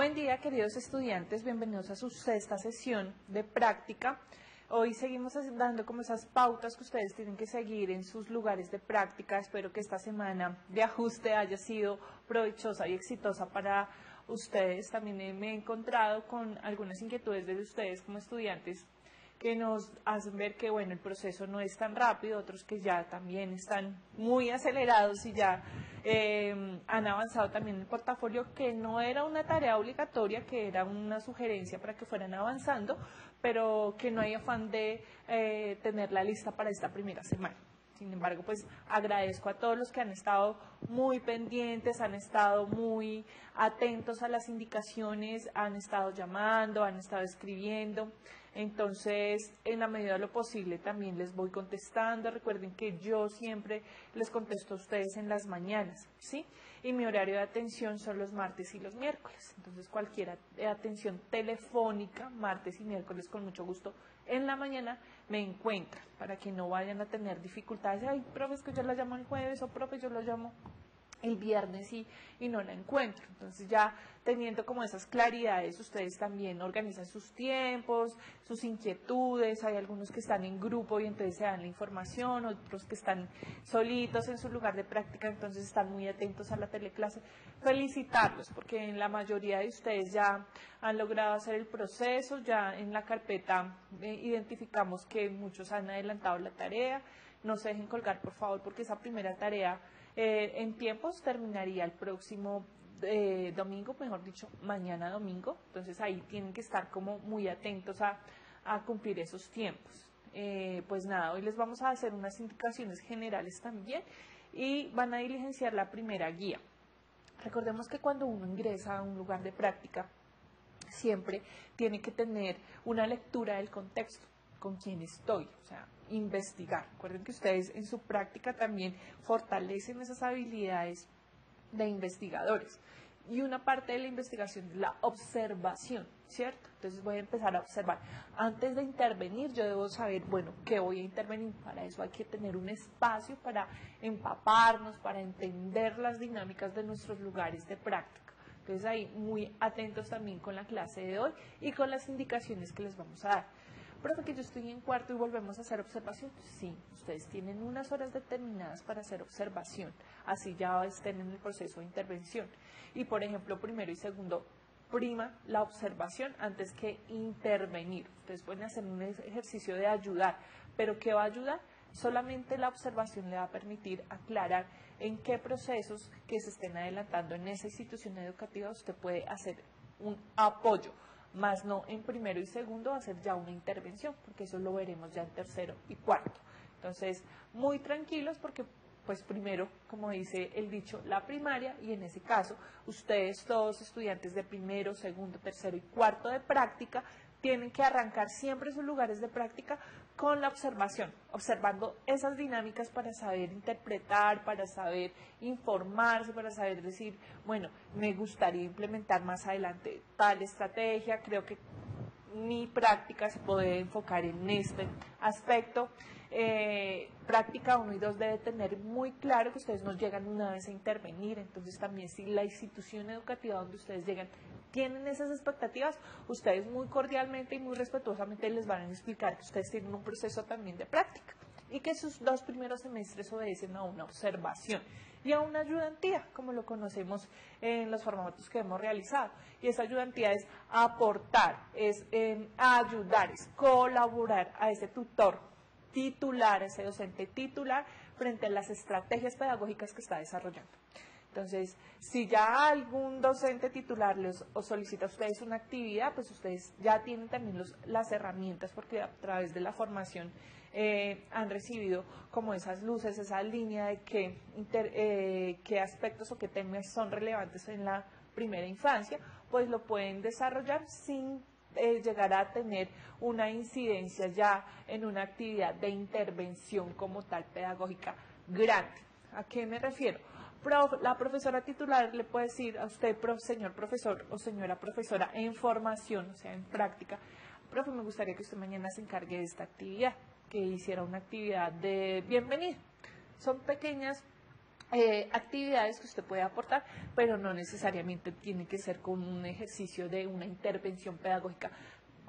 Buen día, queridos estudiantes, bienvenidos a su sexta sesión de práctica. Hoy seguimos dando como esas pautas que ustedes tienen que seguir en sus lugares de práctica. Espero que esta semana de ajuste haya sido provechosa y exitosa para ustedes. También me he encontrado con algunas inquietudes de ustedes como estudiantes que nos hacen ver que bueno, el proceso no es tan rápido, otros que ya también están muy acelerados y ya han avanzado también en el portafolio, que no era una tarea obligatoria, que era una sugerencia para que fueran avanzando, pero que no hay afán de tenerla lista para esta primera semana. Sin embargo, pues agradezco a todos los que han estado muy pendientes, han estado muy atentos a las indicaciones, han estado llamando, han estado escribiendo. Entonces, en la medida de lo posible también les voy contestando. Recuerden que yo siempre les contesto a ustedes en las mañanas, ¿sí? Y mi horario de atención son los martes y los miércoles. Entonces, cualquier atención telefónica, martes y miércoles, con mucho gusto, en la mañana me encuentran, para que no vayan a tener dificultades. Ay, profe, es que yo la llamo el jueves, o profe, yo lo llamo el viernes y no la encuentro. Entonces, ya teniendo como esas claridades, ustedes también organizan sus tiempos, sus inquietudes. Hay algunos que están en grupo y entonces se dan la información, otros que están solitos en su lugar de práctica, entonces están muy atentos a la teleclase. Felicitarlos, porque en la mayoría de ustedes ya han logrado hacer el proceso. Ya en la carpeta identificamos que muchos han adelantado la tarea. No se dejen colgar, por favor, porque esa primera tarea en tiempos terminaría el próximo domingo, mejor dicho, mañana domingo. Entonces ahí tienen que estar como muy atentos a cumplir esos tiempos. Pues nada, hoy les vamos a hacer unas indicaciones generales también y van a diligenciar la primera guía. Recordemos que cuando uno ingresa a un lugar de práctica, siempre tiene que tener una lectura del contexto, con quién estoy, o sea, investigar. Recuerden que ustedes en su práctica también fortalecen esas habilidades de investigadores. Y una parte de la investigación es la observación, ¿cierto? Entonces voy a empezar a observar. Antes de intervenir, yo debo saber, bueno, qué voy a intervenir. Para eso hay que tener un espacio para empaparnos, para entender las dinámicas de nuestros lugares de práctica. Entonces ahí muy atentos también con la clase de hoy y con las indicaciones que les vamos a dar. Profe, que yo estoy en cuarto y volvemos a hacer observación. Sí, ustedes tienen unas horas determinadas para hacer observación, así ya estén en el proceso de intervención. Y por ejemplo, primero y segundo, prima la observación antes que intervenir. Ustedes pueden hacer un ejercicio de ayudar, pero ¿qué va a ayudar? Solamente la observación le va a permitir aclarar en qué procesos que se estén adelantando en esa institución educativa usted puede hacer un apoyo, más no en primero y segundo hacer ya una intervención, porque eso lo veremos ya en tercero y cuarto. Entonces, muy tranquilos, porque pues primero, como dice el dicho, la primaria, y en ese caso, ustedes todos estudiantes de primero, segundo, tercero y cuarto de práctica, tienen que arrancar siempre sus lugares de práctica con la observación, observando esas dinámicas para saber interpretar, para saber informarse, para saber decir, bueno, me gustaría implementar más adelante tal estrategia, creo que mi práctica se puede enfocar en este aspecto. Práctica 1 y 2 debe tener muy claro que ustedes no llegan una vez a intervenir. Entonces también, si la institución educativa donde ustedes llegan tienen esas expectativas, ustedes muy cordialmente y muy respetuosamente les van a explicar que ustedes tienen un proceso también de práctica y que sus 2 primeros semestres obedecen a una observación y a una ayudantía, como lo conocemos en los formatos que hemos realizado. Y esa ayudantía es aportar, es ayudar, es colaborar a ese tutor titular, a ese docente titular, frente a las estrategias pedagógicas que está desarrollando. Entonces, si ya algún docente titular les solicita a ustedes una actividad, pues ustedes ya tienen también las herramientas, porque a través de la formación han recibido como esas luces, esa línea de qué aspectos o qué temas son relevantes en la primera infancia, pues lo pueden desarrollar sin llegar a tener una incidencia ya en una actividad de intervención como tal pedagógica grande. ¿A qué me refiero? La profesora titular le puede decir a usted, señor profesor o señora profesora, en formación, o sea, en práctica, profe, me gustaría que usted mañana se encargue de esta actividad, que hiciera una actividad de bienvenida. Son pequeñas actividades que usted puede aportar, pero no necesariamente tiene que ser con un ejercicio de una intervención pedagógica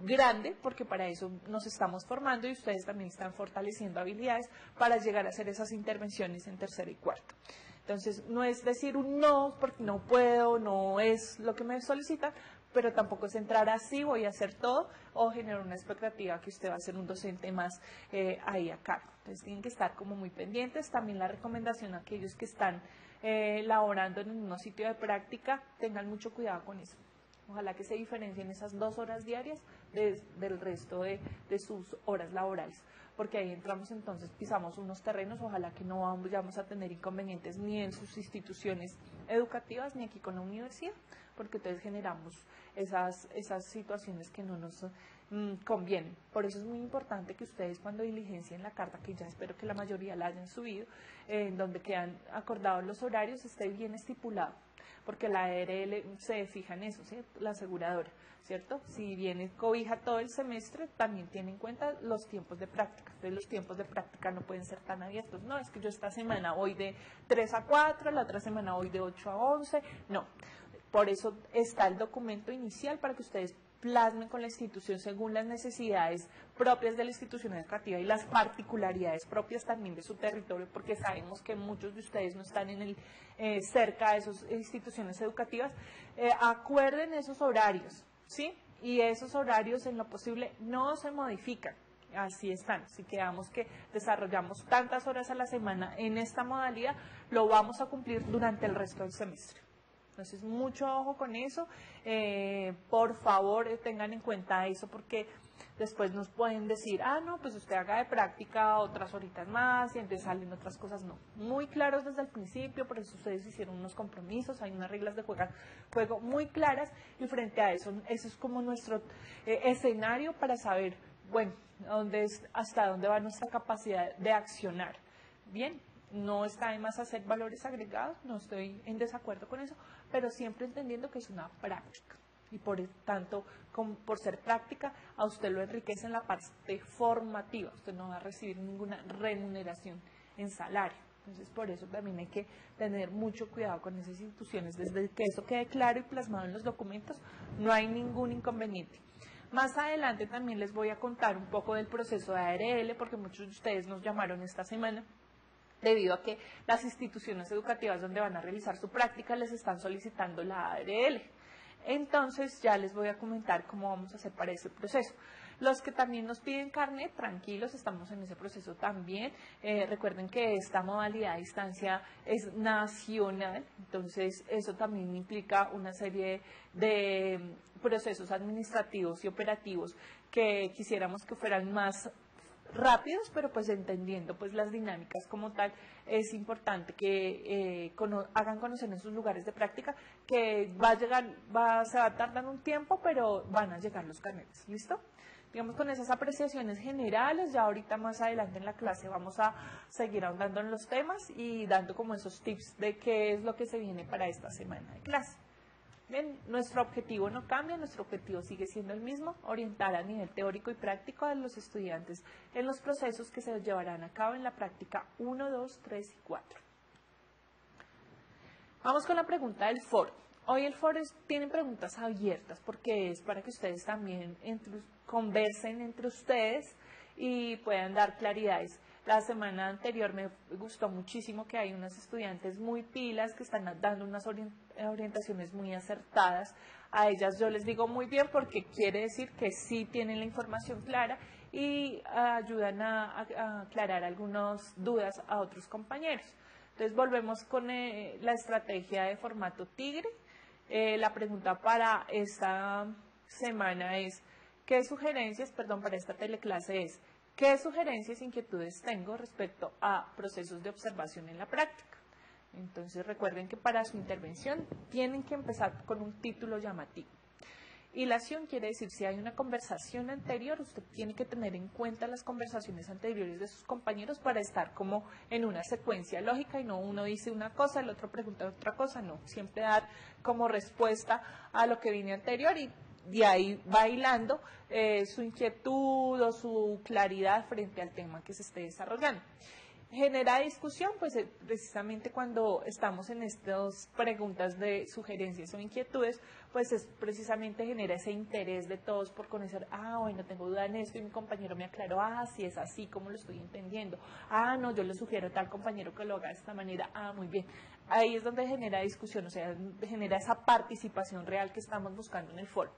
grande, porque para eso nos estamos formando y ustedes también están fortaleciendo habilidades para llegar a hacer esas intervenciones en tercero y cuarto. Entonces, no es decir un no, porque no puedo, no es lo que me solicitan, pero tampoco es entrar así, voy a hacer todo, o generar una expectativa que usted va a ser un docente más ahí a cargo. Entonces, tienen que estar como muy pendientes. También la recomendación a aquellos que están laborando en un sitio de práctica, tengan mucho cuidado con eso. Ojalá que se diferencien esas 2 horas diarias del resto de sus horas laborales, porque ahí entramos entonces, pisamos unos terrenos, ojalá que no vamos a tener inconvenientes ni en sus instituciones educativas ni aquí con la universidad, porque entonces generamos esas situaciones que no nos convienen. Por eso es muy importante que ustedes cuando diligencien la carta, que ya espero que la mayoría la hayan subido, en donde quedan acordados los horarios, esté bien estipulado, porque la ARL se fija en eso, ¿cierto? La aseguradora, ¿cierto? Si viene cobija todo el semestre, también tiene en cuenta los tiempos de práctica. Entonces los tiempos de práctica no pueden ser tan abiertos. No, es que yo esta semana voy de 3 a 4, la otra semana voy de 8 a 11. No, por eso está el documento inicial para que ustedes plasmen con la institución según las necesidades propias de la institución educativa y las particularidades propias también de su territorio, porque sabemos que muchos de ustedes no están cerca de esas instituciones educativas. Acuerden esos horarios, ¿sí? Y esos horarios en lo posible no se modifican. Así están. Si quedamos que desarrollamos tantas horas a la semana en esta modalidad, lo vamos a cumplir durante el resto del semestre. Entonces, mucho ojo con eso. Por favor, tengan en cuenta eso, porque después nos pueden decir, no, pues usted haga de práctica otras horitas más y entonces salen otras cosas. No, muy claros desde el principio, por eso ustedes hicieron unos compromisos, hay unas reglas de juego muy claras, y frente a eso, eso es como nuestro escenario para saber, bueno, hasta dónde va nuestra capacidad de accionar. Bien. No está de más hacer valores agregados, no estoy en desacuerdo con eso, pero siempre entendiendo que es una práctica. Y por tanto, por ser práctica, a usted lo enriquece en la parte formativa. Usted no va a recibir ninguna remuneración en salario. Entonces, por eso también hay que tener mucho cuidado con esas instituciones. Desde que eso quede claro y plasmado en los documentos, no hay ningún inconveniente. Más adelante también les voy a contar un poco del proceso de ARL, porque muchos de ustedes nos llamaron esta semana, debido a que las instituciones educativas donde van a realizar su práctica les están solicitando la ARL. Entonces ya les voy a comentar cómo vamos a hacer para ese proceso. Los que también nos piden carnet, tranquilos, estamos en ese proceso también. Recuerden que esta modalidad a distancia es nacional, entonces eso también implica una serie de procesos administrativos y operativos que quisiéramos que fueran más rápidos, pero pues entendiendo pues las dinámicas como tal, es importante que hagan conocer en sus lugares de práctica que se va a tardar un tiempo, pero van a llegar los carnetes, ¿listo? Digamos, con esas apreciaciones generales, ya ahorita más adelante en la clase vamos a seguir ahondando en los temas y dando como esos tips de qué es lo que se viene para esta semana de clase. Bien, nuestro objetivo no cambia, nuestro objetivo sigue siendo el mismo, orientar a nivel teórico y práctico a los estudiantes en los procesos que se llevarán a cabo en la práctica 1, 2, 3 y 4. Vamos con la pregunta del foro. Hoy el foro tiene preguntas abiertas porque es para que ustedes también conversen entre ustedes y puedan dar claridades. La semana anterior me gustó muchísimo que hay unas estudiantes muy pilas que están dando unas orientaciones muy acertadas. A ellas yo les digo muy bien porque quiere decir que sí tienen la información clara y ayudan a aclarar algunas dudas a otros compañeros. Entonces volvemos con la estrategia de formato tigre. La pregunta para esta semana es, para esta teleclase es, ¿qué sugerencias e inquietudes tengo respecto a procesos de observación en la práctica? Entonces recuerden que para su intervención tienen que empezar con un título llamativo. Hilación quiere decir, si hay una conversación anterior, usted tiene que tener en cuenta las conversaciones anteriores de sus compañeros para estar como en una secuencia lógica y no uno dice una cosa, el otro pregunta otra cosa, no. Siempre dar como respuesta a lo que viene anterior y de ahí va hilando su inquietud o su claridad frente al tema que se esté desarrollando. Genera discusión, pues precisamente cuando estamos en estas preguntas de sugerencias o inquietudes, pues es precisamente genera ese interés de todos por conocer, bueno, tengo duda en esto y mi compañero me aclaró, si es así como lo estoy entendiendo, no, yo le sugiero a tal compañero que lo haga de esta manera, muy bien. Ahí es donde genera discusión, o sea, genera esa participación real que estamos buscando en el foro.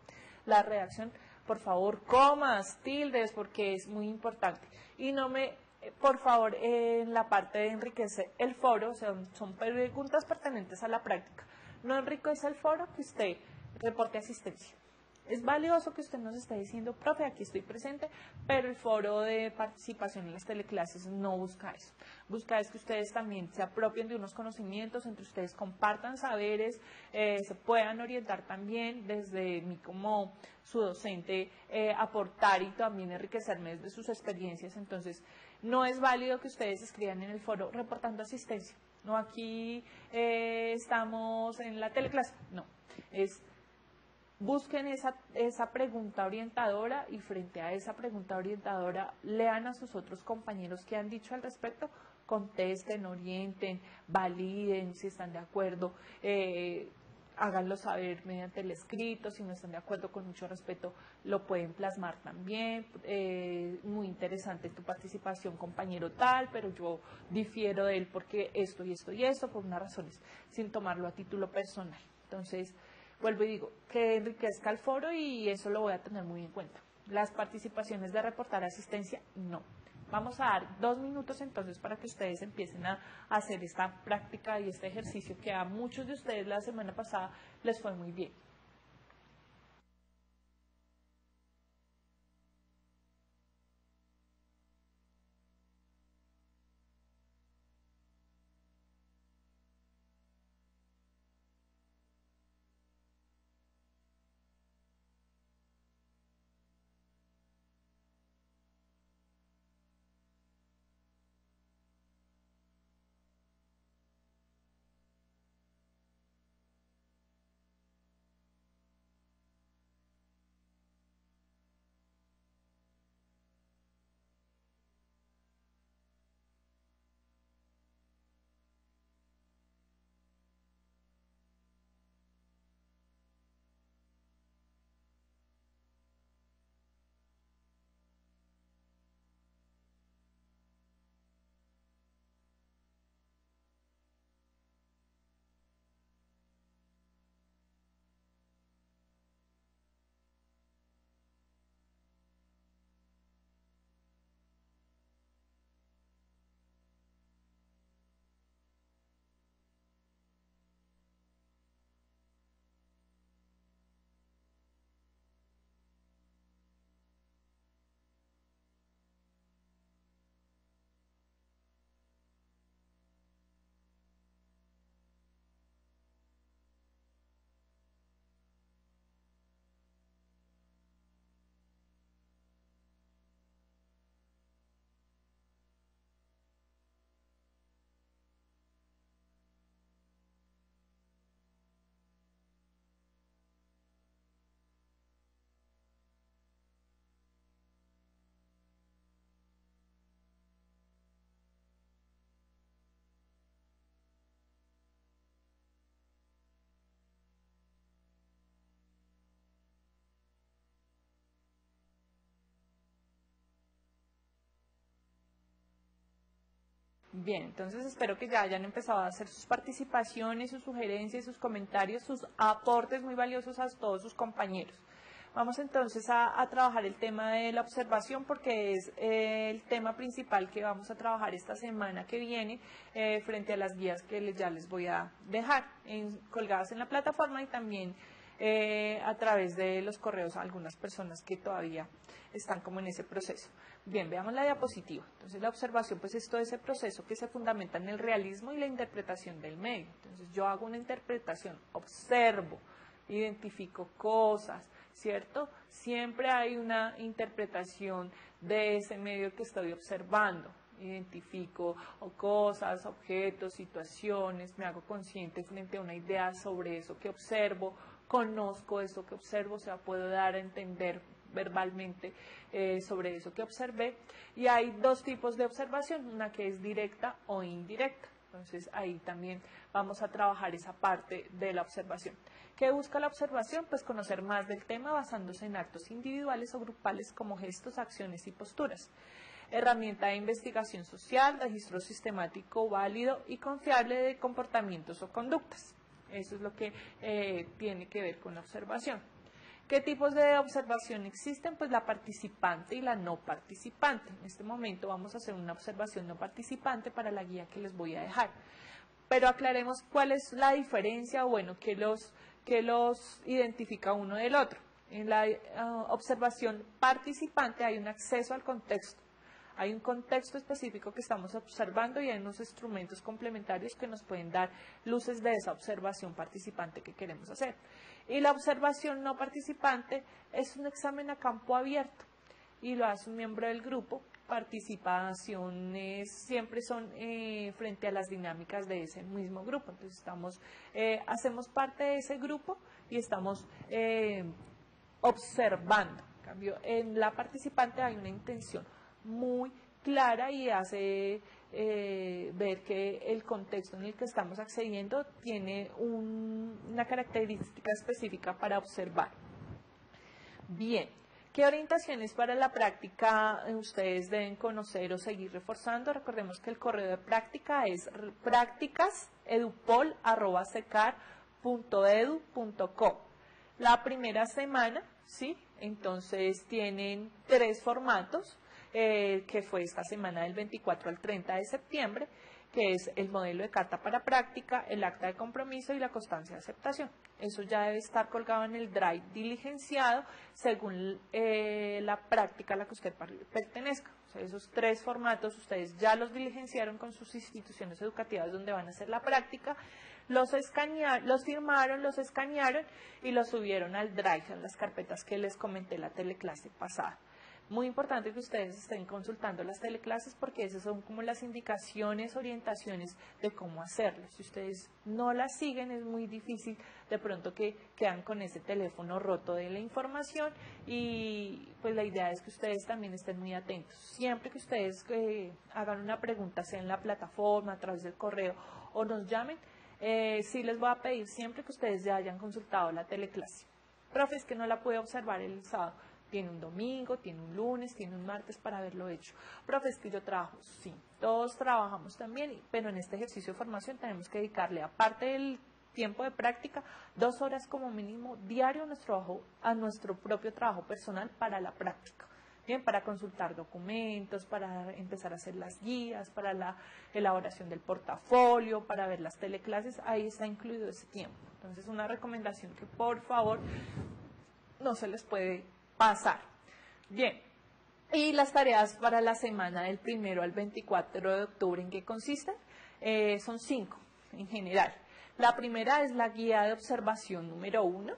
La redacción, por favor, comas, tildes, porque es muy importante. Y no me... Por favor, en la parte de enriquecer el foro, o sea, son preguntas pertinentes a la práctica. No enriquece el foro que usted reporte asistencia. Es valioso que usted nos esté diciendo, profe, aquí estoy presente, pero el foro de participación en las teleclases no busca eso. Busca es que ustedes también se apropien de unos conocimientos, entre ustedes compartan saberes, se puedan orientar también desde mí como su docente, aportar y también enriquecerme desde sus experiencias. Entonces, no es válido que ustedes escriban en el foro reportando asistencia. No, aquí estamos en la teleclase. No, es... Busquen esa pregunta orientadora y frente a esa pregunta orientadora lean a sus otros compañeros que han dicho al respecto, contesten, orienten, validen si están de acuerdo, háganlo saber mediante el escrito, si no están de acuerdo, con mucho respeto lo pueden plasmar también. Muy interesante tu participación, compañero tal, pero yo difiero de él porque esto y esto y esto, por unas razones, sin tomarlo a título personal. Entonces, vuelvo y digo, que enriquezca el foro y eso lo voy a tener muy en cuenta. Las participaciones de reportar asistencia, no. Vamos a dar 2 minutos entonces para que ustedes empiecen a hacer esta práctica y este ejercicio que a muchos de ustedes la semana pasada les fue muy bien. Bien, entonces espero que ya hayan empezado a hacer sus participaciones, sus sugerencias, sus comentarios, sus aportes muy valiosos a todos sus compañeros. Vamos entonces a trabajar el tema de la observación porque es el tema principal que vamos a trabajar esta semana que viene frente a las guías que ya les voy a dejar colgadas en la plataforma y también a través de los correos a algunas personas que todavía están como en ese proceso. Bien, veamos la diapositiva. Entonces la observación pues es todo ese proceso que se fundamenta en el realismo y la interpretación del medio. Entonces yo hago una interpretación, observo, identifico cosas, ¿cierto? Siempre hay una interpretación de ese medio que estoy observando. Identifico cosas, objetos, situaciones, me hago consciente frente a una idea sobre eso que observo, conozco eso que observo, o sea, puedo dar a entender verbalmente sobre eso que observé. Y hay dos tipos de observación, una que es directa o indirecta. Entonces ahí también vamos a trabajar esa parte de la observación. ¿Qué busca la observación? Pues conocer más del tema basándose en actos individuales o grupales como gestos, acciones y posturas. Herramienta de investigación social, registro sistemático válido y confiable de comportamientos o conductas. Eso es lo que tiene que ver con la observación. ¿Qué tipos de observación existen? Pues la participante y la no participante. En este momento vamos a hacer una observación no participante para la guía que les voy a dejar. Pero aclaremos cuál es la diferencia o bueno, qué los identifica uno del otro. En la observación participante hay un acceso al contexto. Hay un contexto específico que estamos observando y hay unos instrumentos complementarios que nos pueden dar luces de esa observación participante que queremos hacer. Y la observación no participante es un examen a campo abierto y lo hace un miembro del grupo. Participaciones siempre son frente a las dinámicas de ese mismo grupo. Entonces hacemos parte de ese grupo y estamos observando. En cambio, en la participante hay una intención muy clara y hace ver que el contexto en el que estamos accediendo tiene una característica específica para observar. Bien, ¿qué orientaciones para la práctica ustedes deben conocer o seguir reforzando? Recordemos que el correo de práctica es practicasedupol@secar.edu.co. La primera semana, ¿sí? Entonces tienen 3 formatos. Que fue esta semana del 24 al 30 de septiembre, que es el modelo de carta para práctica, el acta de compromiso y la constancia de aceptación. Eso ya debe estar colgado en el Drive diligenciado según la práctica a la que usted pertenezca. O sea, esos 3 formatos ustedes ya los diligenciaron con sus instituciones educativas donde van a hacer la práctica, los firmaron, los escanearon y los subieron al Drive en las carpetas que les comenté en la teleclase pasada. Muy importante que ustedes estén consultando las teleclases porque esas son como las indicaciones, orientaciones de cómo hacerlo. Si ustedes no las siguen es muy difícil de pronto que quedan con ese teléfono roto de la información y pues la idea es que ustedes también estén muy atentos. Siempre que ustedes hagan una pregunta, sea en la plataforma, a través del correo o nos llamen, sí les voy a pedir siempre que ustedes ya hayan consultado la teleclase. Profe, es que no la pude observar el sábado. Tiene un domingo, tiene un lunes, tiene un martes para haberlo hecho. Profe, es que yo trabajo, sí, todos trabajamos también, pero en este ejercicio de formación tenemos que dedicarle, aparte del tiempo de práctica, 2 horas como mínimo diario a nuestro propio trabajo personal para la práctica. Bien, para consultar documentos, para empezar a hacer las guías, para la elaboración del portafolio, para ver las teleclases, ahí está incluido ese tiempo. Entonces, una recomendación que por favor no se les puede pasar. Bien, y las tareas para la semana del 1 al 24 de octubre, ¿en qué consisten? Son 5 en general. La primera es la guía de observación número 1.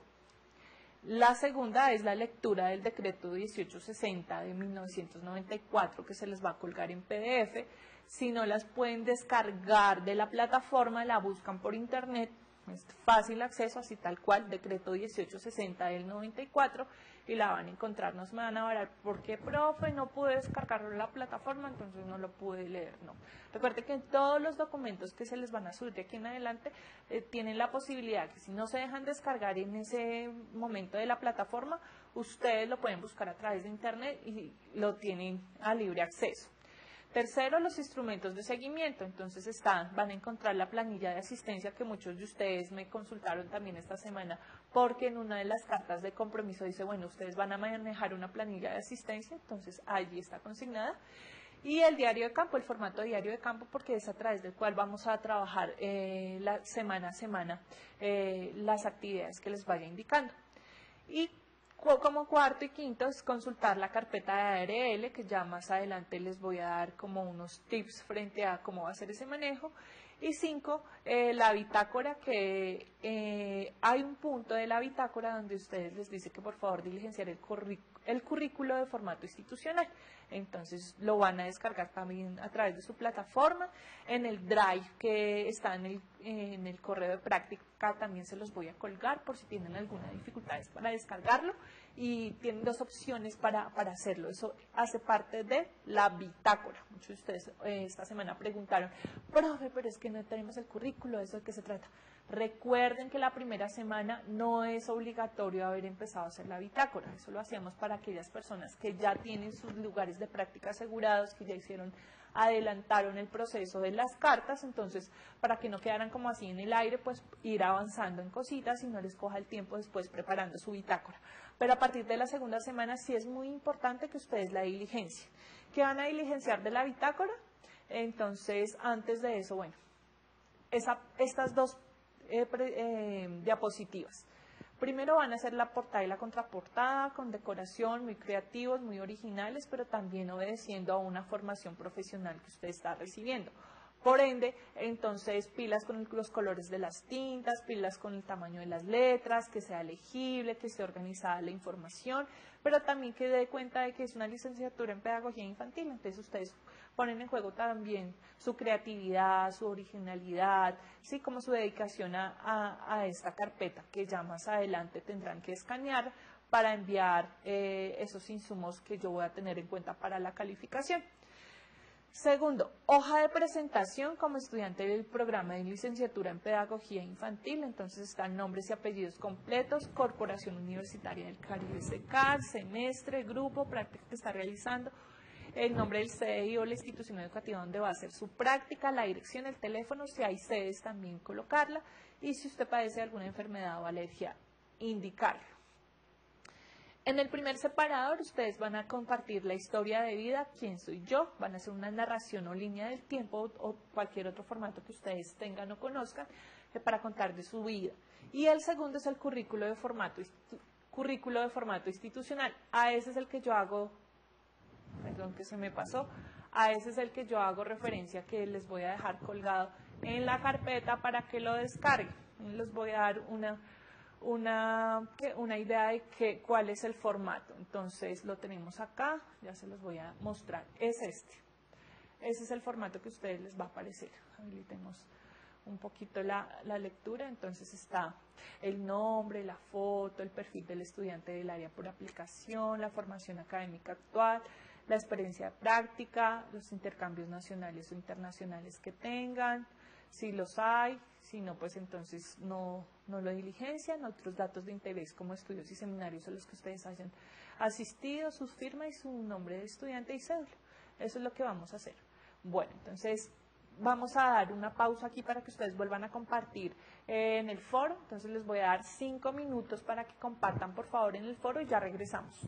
La segunda es la lectura del decreto 1860 de 1994 que se les va a colgar en PDF. Si no las pueden descargar de la plataforma, la buscan por internet. Es fácil acceso, así tal cual, decreto 1860 del 94 y la van a encontrar. No se me van a varar porque, profe, no pude descargarlo en la plataforma, entonces no lo pude leer. No. Recuerde que todos los documentos que se les van a subir de aquí en adelante tienen la posibilidad que si no se dejan descargar en ese momento de la plataforma, ustedes lo pueden buscar a través de internet y lo tienen a libre acceso. Tercero, los instrumentos de seguimiento. Entonces van a encontrar la planilla de asistencia que muchos de ustedes me consultaron también esta semana, porque en una de las cartas de compromiso dice, bueno, ustedes van a manejar una planilla de asistencia, entonces allí está consignada. Y el diario de campo, el formato de diario de campo, porque es a través del cual vamos a trabajar la semana a semana las actividades que les vaya indicando. Y como cuarto y quinto es consultar la carpeta de ARL, que ya más adelante les voy a dar como unos tips frente a cómo va a ser ese manejo. Y 5, la bitácora, que hay un punto de la bitácora donde ustedes les dice que por favor diligenciar el currículo de formato institucional. Entonces lo van a descargar también a través de su plataforma. En el Drive que está en el correo de práctica también se los voy a colgar por si tienen alguna dificultad para descargarlo. Y tienen dos opciones para hacerlo. Eso hace parte de la bitácora. Muchos de ustedes esta semana preguntaron, profe, pero es que no tenemos el currículo, ¿de eso de qué se trata? Recuerden que la primera semana no es obligatorio haber empezado a hacer la bitácora. Eso lo hacíamos para aquellas personas que ya tienen sus lugares de práctica asegurados, que ya adelantaron el proceso de las cartas. Entonces, para que no quedaran como así en el aire, pues ir avanzando en cositas y no les coja el tiempo después preparando su bitácora. Pero a partir de la segunda semana sí es muy importante que ustedes la diligencien. ¿Qué van a diligenciar de la bitácora? Entonces, antes de eso, bueno, estas dos diapositivas. Primero van a hacer la portada y la contraportada con decoración, muy creativos, muy originales, pero también obedeciendo a una formación profesional que usted está recibiendo. Por ende, entonces, pilas con los colores de las tintas, pilas con el tamaño de las letras, que sea legible, que esté organizada la información, pero también que dé cuenta de que es una licenciatura en pedagogía infantil. Entonces, ustedes ponen en juego también su creatividad, su originalidad, ¿sí? Como su dedicación a esta carpeta, que ya más adelante tendrán que escanear para enviar esos insumos que yo voy a tener en cuenta para la calificación. Segundo, hoja de presentación como estudiante del programa de licenciatura en pedagogía infantil. Entonces están nombres y apellidos completos, Corporación Universitaria del Caribe SECAR, semestre, grupo, práctica que está realizando, el nombre del CDI o la institución educativa donde va a hacer su práctica, la dirección, el teléfono, si hay sedes también colocarla, y si usted padece alguna enfermedad o alergia, indicarlo. En el primer separador ustedes van a compartir la historia de vida, quién soy yo, van a hacer una narración o línea del tiempo o cualquier otro formato que ustedes tengan o conozcan para contar de su vida. Y el segundo es el currículo de formato institucional. A ese es el que yo hago, perdón que se me pasó, a ese es el que yo hago referencia, que les voy a dejar colgado en la carpeta para que lo descarguen. Les voy a dar una idea de cuál es el formato. Entonces lo tenemos acá, ya se los voy a mostrar, es este. Ese es el formato que a ustedes les va a aparecer. Habilitemos un poquito la lectura. Entonces está el nombre, la foto, el perfil del estudiante del área por aplicación, la formación académica actual, la experiencia práctica, los intercambios nacionales o internacionales que tengan, si los hay, si no, pues entonces no lo diligencian, otros datos de interés como estudios y seminarios a los que ustedes hayan asistido, sus firmas y su nombre de estudiante y cédula. Eso es lo que vamos a hacer. Bueno, entonces vamos a dar una pausa aquí para que ustedes vuelvan a compartir en el foro. Entonces les voy a dar 5 minutos para que compartan por favor en el foro y ya regresamos.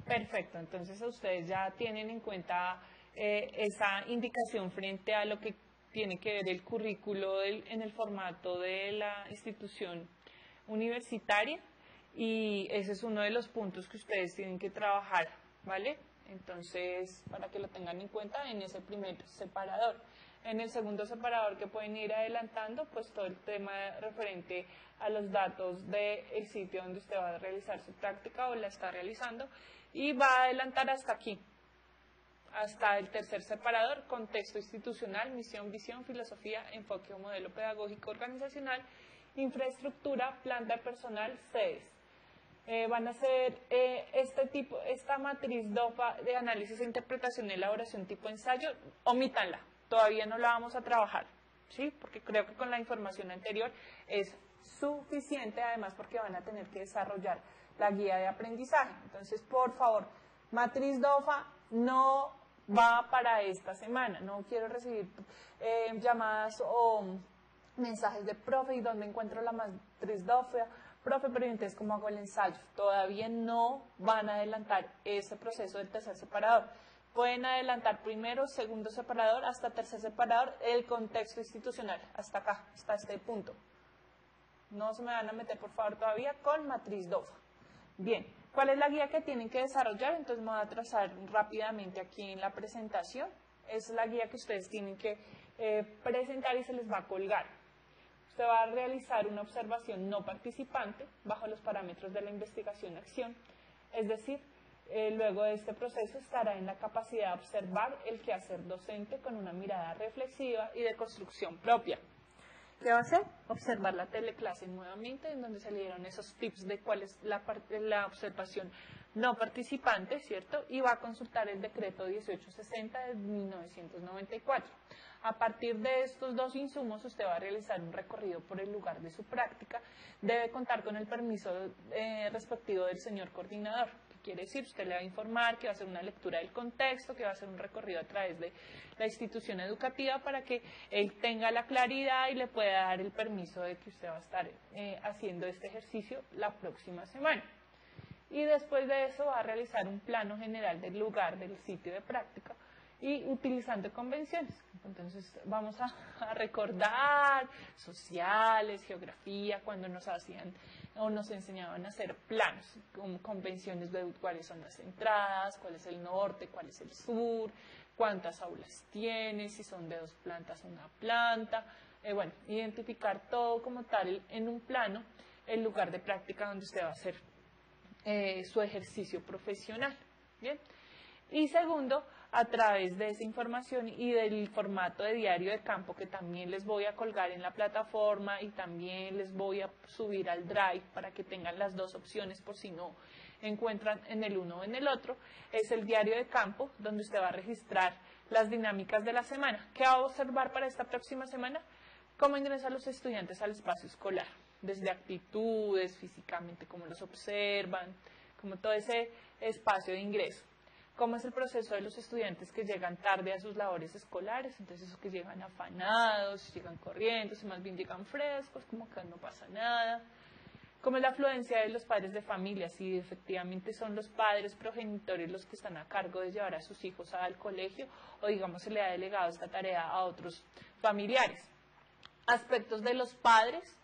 Perfecto, entonces ustedes ya tienen en cuenta esa indicación frente a lo que tiene que ver el currículo en el formato de la institución universitaria y ese es uno de los puntos que ustedes tienen que trabajar, ¿vale? Entonces, para que lo tengan en cuenta en ese primer separador. En el segundo separador que pueden ir adelantando, pues todo el tema referente a los datos del sitio donde usted va a realizar su práctica o la está realizando y va a adelantar hasta aquí, hasta el tercer separador, contexto institucional, misión, visión, filosofía, enfoque o modelo pedagógico organizacional, infraestructura, planta de personal, sedes. Van a ser esta matriz DOFA de análisis, interpretación y elaboración tipo ensayo, omítanla, todavía no la vamos a trabajar, ¿sí? Porque creo que con la información anterior es suficiente, además porque van a tener que desarrollar la guía de aprendizaje. Entonces, por favor, matriz DOFA no va para esta semana, no quiero recibir llamadas o mensajes de profe y dónde encuentro la matriz DOFA, profe, pero entonces ¿cómo hago el ensayo? Todavía no van a adelantar ese proceso del tercer separador. Pueden adelantar primero, segundo separador, hasta tercer separador, el contexto institucional, hasta acá, hasta este punto. No se me van a meter, por favor, todavía con matriz DOFA. Bien, ¿cuál es la guía que tienen que desarrollar? Entonces me voy a trazar rápidamente aquí en la presentación. Es la guía que ustedes tienen que presentar y se les va a colgar. Usted va a realizar una observación no participante bajo los parámetros de la investigación-acción, es decir, luego de este proceso estará en la capacidad de observar el quehacer docente con una mirada reflexiva y de construcción propia. ¿Qué va a hacer? Observar la teleclase nuevamente, en donde se le dieron esos tips de cuál es la observación no participante, ¿cierto? Y va a consultar el decreto 1860 de 1994. A partir de estos dos insumos, usted va a realizar un recorrido por el lugar de su práctica. Debe contar con el permiso respectivo del señor coordinador. Quiere decir, usted le va a informar que va a hacer una lectura del contexto, que va a hacer un recorrido a través de la institución educativa para que él tenga la claridad y le pueda dar el permiso de que usted va a estar haciendo este ejercicio la próxima semana. Y después de eso va a realizar un plano general del lugar, del sitio de práctica y utilizando convenciones. Entonces vamos a recordar sociales, geografía, cuando nos hacían o nos enseñaban a hacer planos, con convenciones de cuáles son las entradas, cuál es el norte, cuál es el sur, cuántas aulas tiene, si son de 2 plantas o una planta, bueno, identificar todo como tal en un plano, el lugar de práctica donde usted va a hacer su ejercicio profesional, ¿bien? Y segundo, a través de esa información y del formato de diario de campo que también les voy a colgar en la plataforma y también les voy a subir al Drive para que tengan las dos opciones por si no encuentran en el uno o en el otro, es el diario de campo donde usted va a registrar las dinámicas de la semana. ¿Qué va a observar para esta próxima semana? Cómo ingresan los estudiantes al espacio escolar, desde actitudes, físicamente, cómo los observan, como todo ese espacio de ingreso. Cómo es el proceso de los estudiantes que llegan tarde a sus labores escolares, entonces esos que llegan afanados, llegan corriendo, si más bien llegan frescos, como que no pasa nada. Cómo es la afluencia de los padres de familia, si efectivamente son los padres progenitores los que están a cargo de llevar a sus hijos al colegio o digamos se le ha delegado esta tarea a otros familiares. Aspectos de los padres,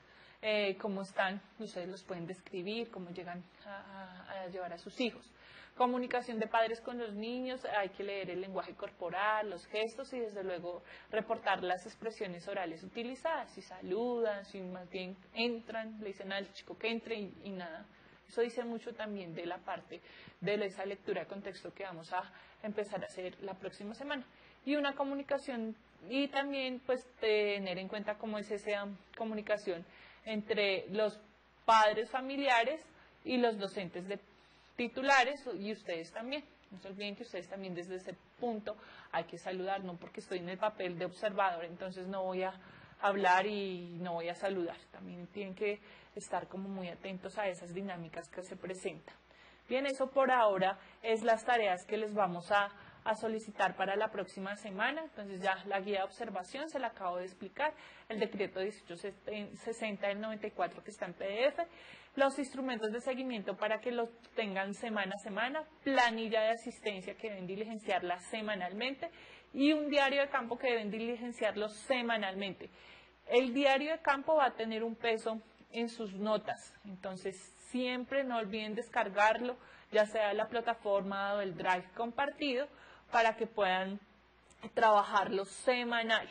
cómo están, ustedes los pueden describir, cómo llegan a llevar a sus hijos. Comunicación de padres con los niños, hay que leer el lenguaje corporal, los gestos y desde luego reportar las expresiones orales utilizadas, si saludan, si más bien entran, le dicen al chico que entre y nada. Eso dice mucho también de la parte de esa lectura de contexto que vamos a empezar a hacer la próxima semana. Y una comunicación y también pues tener en cuenta cómo es esa comunicación entre los padres familiares y los docentes de titulares y ustedes también. No se olviden que ustedes también desde ese punto hay que saludar, no porque estoy en el papel de observador, entonces no voy a hablar y no voy a saludar. También tienen que estar como muy atentos a esas dinámicas que se presentan. Bien, eso por ahora es las tareas que les vamos a a solicitar para la próxima semana. Entonces ya la guía de observación se la acabo de explicar, el decreto 1860 del 94 que está en PDF, los instrumentos de seguimiento para que los tengan semana a semana, planilla de asistencia que deben diligenciarla semanalmente y un diario de campo que deben diligenciarlo semanalmente. El diario de campo va a tener un peso en sus notas, entonces siempre no olviden descargarlo, ya sea de la plataforma o del Drive compartido, para que puedan trabajarlo semanal.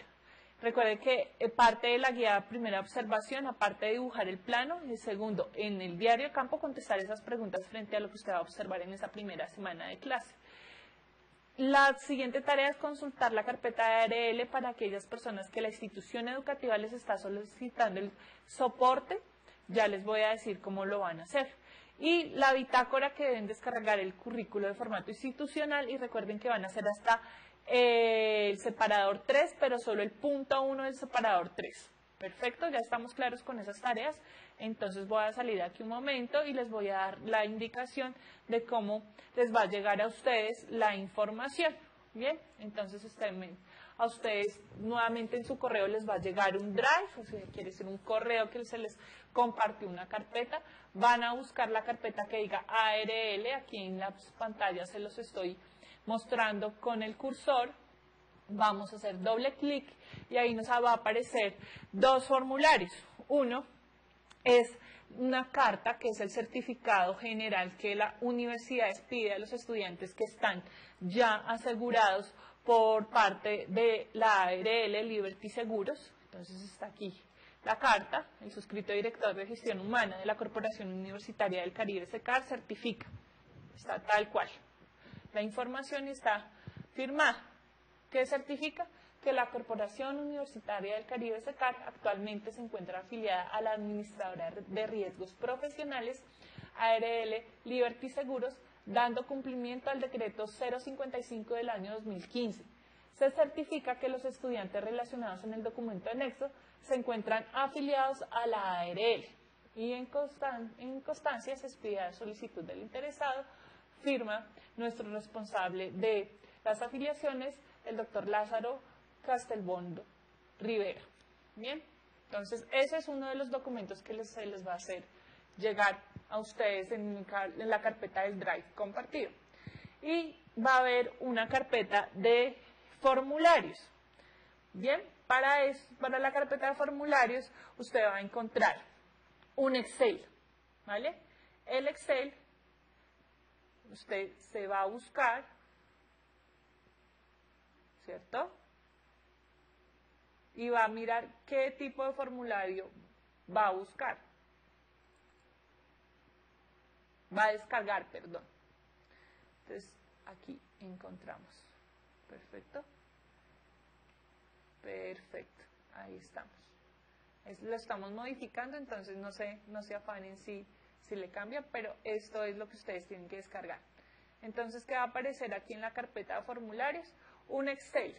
Recuerden que parte de la guía de primera observación, aparte de dibujar el plano, el segundo, en el diario de campo contestar esas preguntas frente a lo que usted va a observar en esa primera semana de clase. La siguiente tarea es consultar la carpeta de ARL para aquellas personas que la institución educativa les está solicitando el soporte. Ya les voy a decir cómo lo van a hacer. Y la bitácora que deben descargar el currículo de formato institucional y recuerden que van a hacer hasta el separador 3, pero solo el punto 1 del separador 3. Perfecto, ya estamos claros con esas tareas. Entonces voy a salir aquí un momento y les voy a dar la indicación de cómo les va a llegar a ustedes la información. Bien, entonces a ustedes nuevamente en su correo les va a llegar un drive, o sea, quiere decir un correo que se les compartió una carpeta. Van a buscar la carpeta que diga ARL, aquí en las pantallas se los estoy mostrando con el cursor. Vamos a hacer doble clic y ahí nos va a aparecer dos formularios. Uno es una carta que es el certificado general que la universidad pide a los estudiantes que están ya asegurados por parte de la ARL Liberty Seguros. Entonces está aquí la carta, el suscrito director de gestión humana de la Corporación Universitaria del Caribe SECAR certifica, está tal cual. La información está firmada. ¿Qué certifica? Que la Corporación Universitaria del Caribe SECAR actualmente se encuentra afiliada a la Administradora de Riesgos Profesionales, ARL Liberty Seguros, dando cumplimiento al decreto 055 del año 2015. Se certifica que los estudiantes relacionados en el documento anexo se encuentran afiliados a la ARL y en constancia se expide a solicitud del interesado, firma nuestro responsable de las afiliaciones, el doctor Lázaro Castelbondo Rivera. Bien, entonces ese es uno de los documentos que se les va a hacer llegar a ustedes en la carpeta del Drive compartido. Y va a haber una carpeta de formularios. Bien, para la carpeta de formularios usted va a encontrar un Excel, ¿vale? El Excel, usted se va a buscar, ¿cierto? Y va a mirar qué tipo de formulario va a buscar. Va a descargar, perdón. Entonces, aquí encontramos. Perfecto. Perfecto. Ahí estamos. Lo estamos modificando, entonces no se afanen si le cambian, pero esto es lo que ustedes tienen que descargar. Entonces, ¿qué va a aparecer aquí en la carpeta de formularios? Un Excel,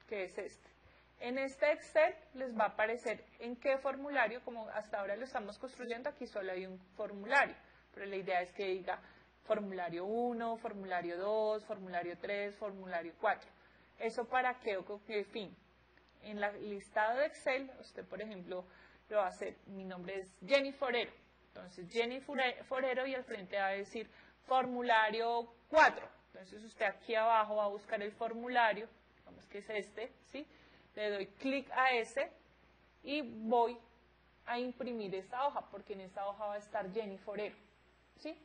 que es este. En este Excel les va a aparecer en qué formulario, como hasta ahora lo estamos construyendo, aquí solo hay un formulario, pero la idea es que diga formulario 1, formulario 2, formulario 3, formulario 4. ¿Eso para qué o con qué fin? En el listado de Excel, usted por ejemplo lo va a hacer, mi nombre es Jenny Forero, entonces Jenny Forero y al frente va a decir formulario 4. Entonces usted aquí abajo va a buscar el formulario, digamos que es este, ¿sí? Le doy clic a ese y voy a imprimir esta hoja, porque en esta hoja va a estar Jenny Forero, ¿sí?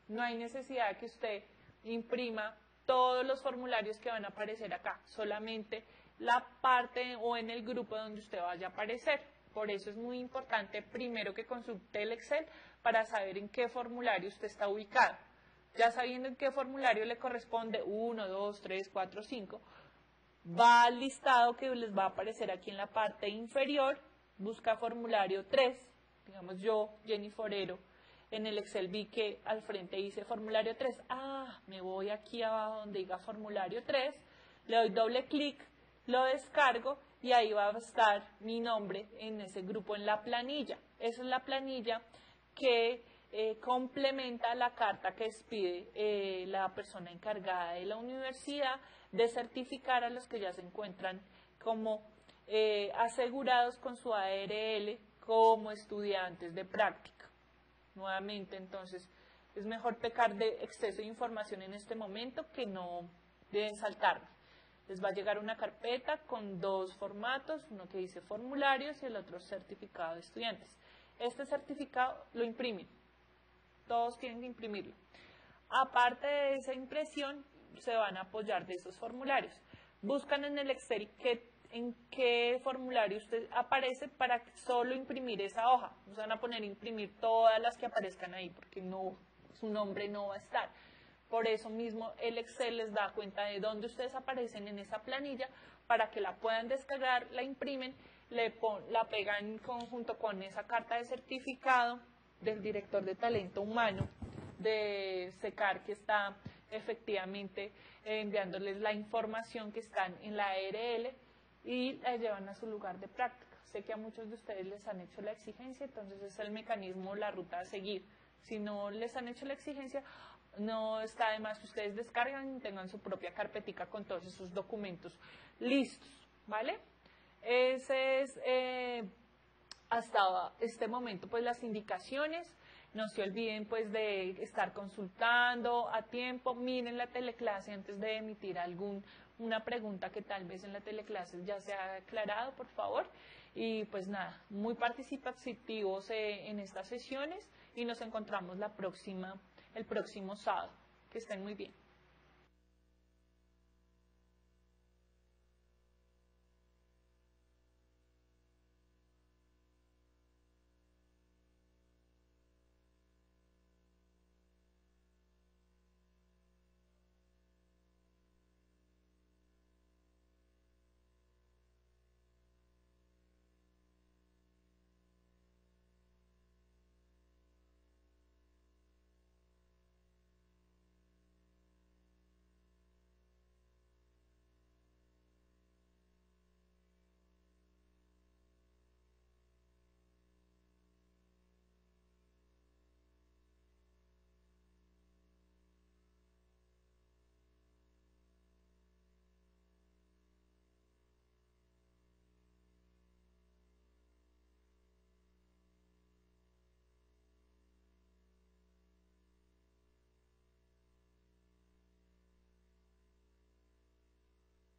No hay necesidad de que usted imprima todos los formularios que van a aparecer acá, solamente la parte o en el grupo donde usted vaya a aparecer. Por eso es muy importante primero que consulte el Excel para saber en qué formulario usted está ubicado. Ya sabiendo en qué formulario le corresponde 1, 2, 3, 4, 5, va al listado que les va a aparecer aquí en la parte inferior, busca formulario 3, digamos yo, Jenny Forero, en el Excel vi que al frente dice formulario 3, me voy aquí abajo donde diga formulario 3, le doy doble clic, lo descargo y ahí va a estar mi nombre en ese grupo en la planilla. Esa es la planilla que complementa la carta que expide la persona encargada de la universidad de certificar a los que ya se encuentran como asegurados con su ARL como estudiantes de práctica. Nuevamente, entonces, es mejor pecar de exceso de información en este momento que no deben saltarme. Les va a llegar una carpeta con 2 formatos, uno que dice formularios y el otro certificado de estudiantes. Este certificado lo imprimen, todos tienen que imprimirlo. Aparte de esa impresión, se van a apoyar de esos formularios. Buscan en el Excel en qué formulario usted aparece para solo imprimir esa hoja. No se van a poner a imprimir todas las que aparezcan ahí, porque no, su nombre no va a estar. Por eso mismo el Excel les da cuenta de dónde ustedes aparecen en esa planilla para que la puedan descargar, la imprimen, la pegan junto con esa carta de certificado del director de talento humano de SECAR que está efectivamente enviándoles la información que están en la ARL y la llevan a su lugar de práctica. Sé que a muchos de ustedes les han hecho la exigencia, entonces es el mecanismo, la ruta a seguir. Si no les han hecho la exigencia, no está de más que ustedes descargan y tengan su propia carpetica con todos esos documentos listos, ¿vale? Ese es hasta este momento pues las indicaciones. No se olviden pues de estar consultando a tiempo, miren la teleclase antes de emitir una pregunta que tal vez en la teleclase ya se ha aclarado, por favor. Y pues nada, muy participativos en estas sesiones y nos encontramos el próximo sábado. Que estén muy bien.